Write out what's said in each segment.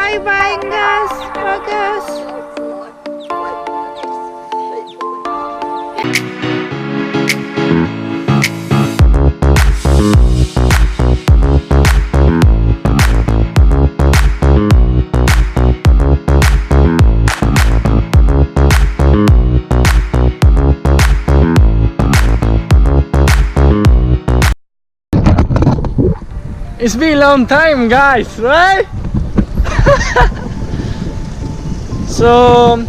Bye-bye guys. Bagus. It's been a long time, guys, right? So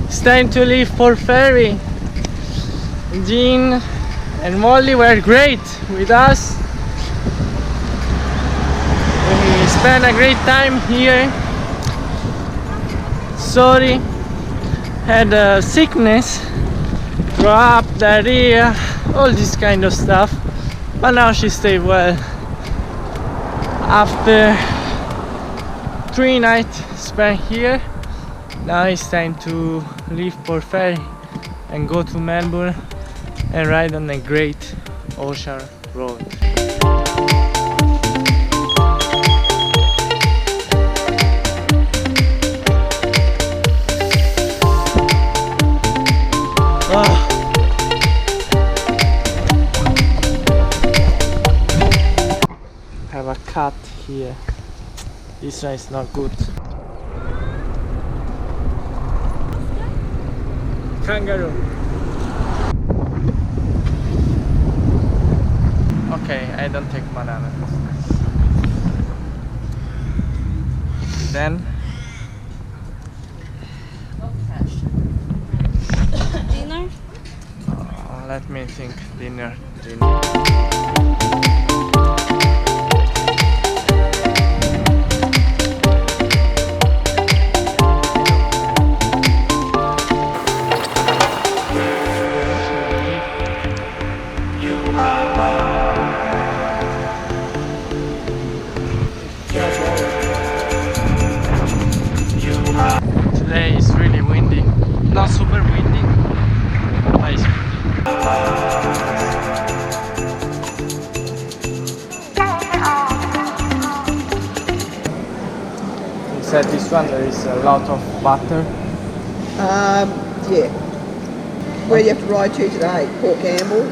it's time to leave for ferry. Jean and Molly were great with us. We spent a great time here. Sorry, had a sickness, throw up, diarrhea, all this kind of stuff. But now she stayed well. After 3 nights spent here, now it's time to leave for ferry and go to Melbourne and ride on the Great Ocean Road. Have a cut here. This one is not good. Kangaroo. Okay, I don't take banana. Then Dinner? let me think. Dinner. Today is really windy, not super windy, but it's windy. Inside this one there is a lot of butter. Yeah. Where do you have to ride to today? Port Campbell?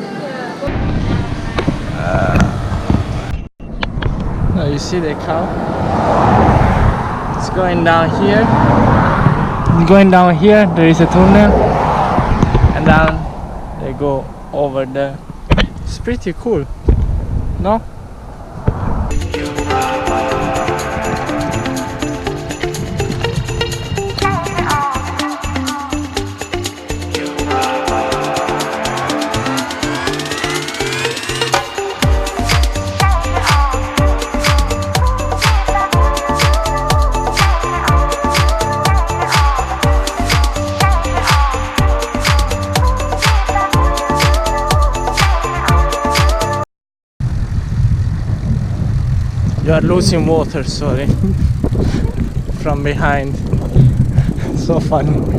Oh, you see the cow? It's going down here. It's going down here, there is a tunnel. And then they go over there. It's pretty cool, no? You are losing water, sorry. From behind. So funny.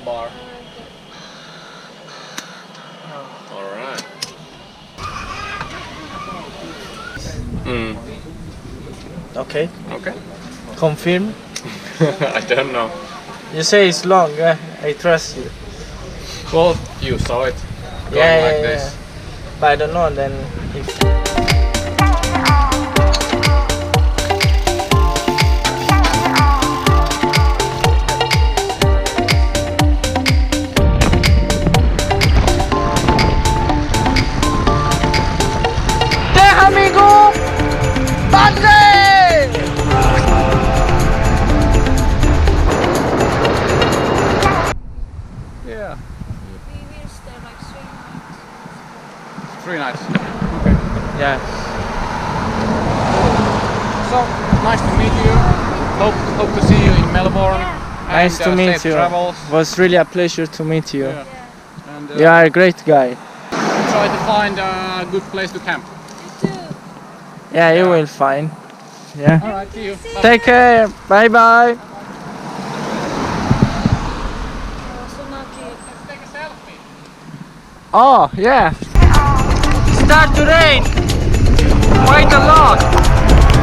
Bar. Alright. Okay. Okay. Confirm. I don't know. You say it's long, I trust you. Well, you saw it going like this. But I don't know then if... Déjame go! ¡Padre! So nice to meet you. Hope to see you in Melbourne. Nice to meet safe you. Travels. It was really a pleasure to meet you. Yeah. And You are a great guy. try to find a good place to camp. Yeah, you Yeah. will find. Yeah. All right, see you. Bye. Take care. Bye bye. Let's take a selfie. Oh, yeah. Start to rain. Quite a lot.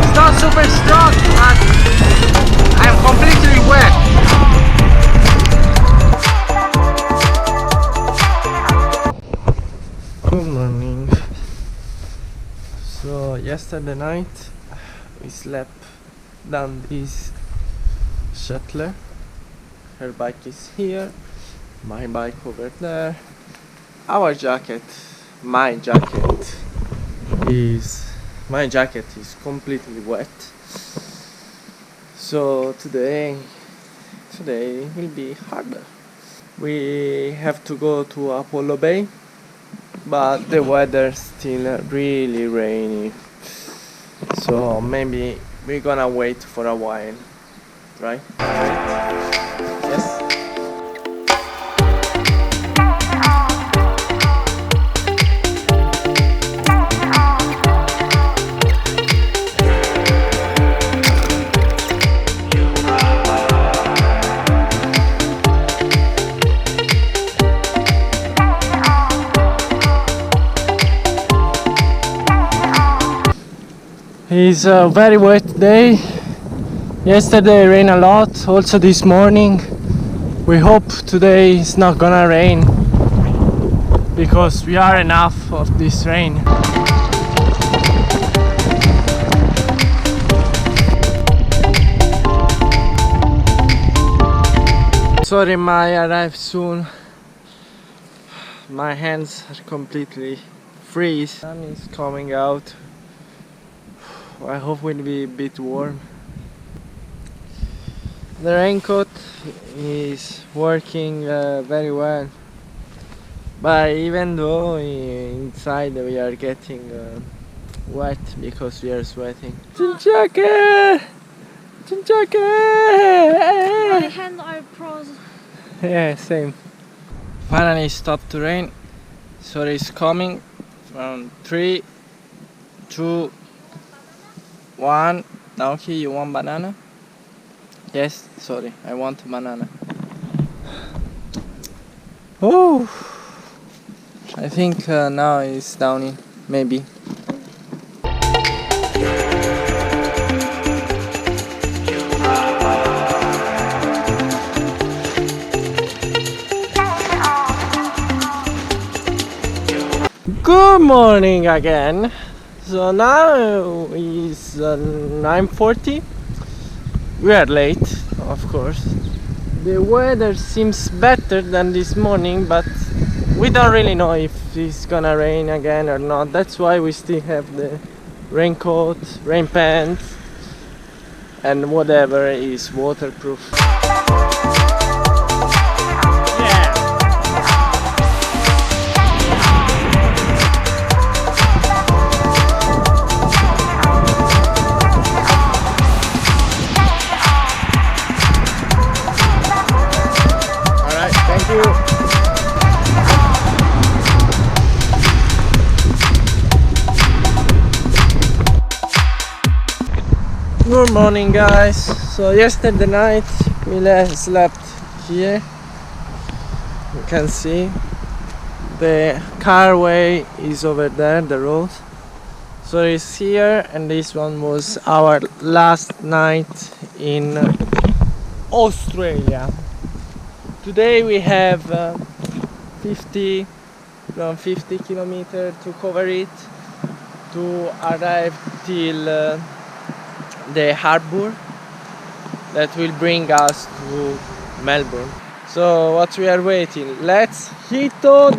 It's not super strong, but I'm completely wet. Good morning. So yesterday night we slept down this shuttler. Her bike is here, my bike over there. Our jacket, my jacket is completely wet. So today will be harder. We have to go to Apollo Bay, but the weather's still really rainy. So maybe we're gonna wait for a while, right? Yes. It's a very wet day. Yesterday rained a lot, also this morning. We hope today it's not gonna rain because we are enough of this rain. Sorry, Maya arrived soon. My hands are completely freeze. Sun is coming out. I hope it will be a bit warm. The raincoat is working very well, but even though inside we are getting wet because we are sweating. Chinchake! Chinchake! My hands are frozen. Yeah, same. Finally stopped to rain. So it's coming from 3, 2, 1. Naoki, you want banana? Yes, sorry, I want banana. Oh, I think now it's downing, maybe. Good morning again. So now is 9:40. We are late, of course. The weather seems better than this morning, but we don't really know if it's gonna rain again or not. That's why we still have the raincoat, rain pants, and whatever is waterproof. Thank you. Good morning, guys. So yesterday night we slept here. You can see the carway is over there, the road. So it's here, and this one was our last night in Australia. Today we have 50 kilometers to cover it to arrive till the harbour that will bring us to Melbourne. So what we are waiting? Let's hit the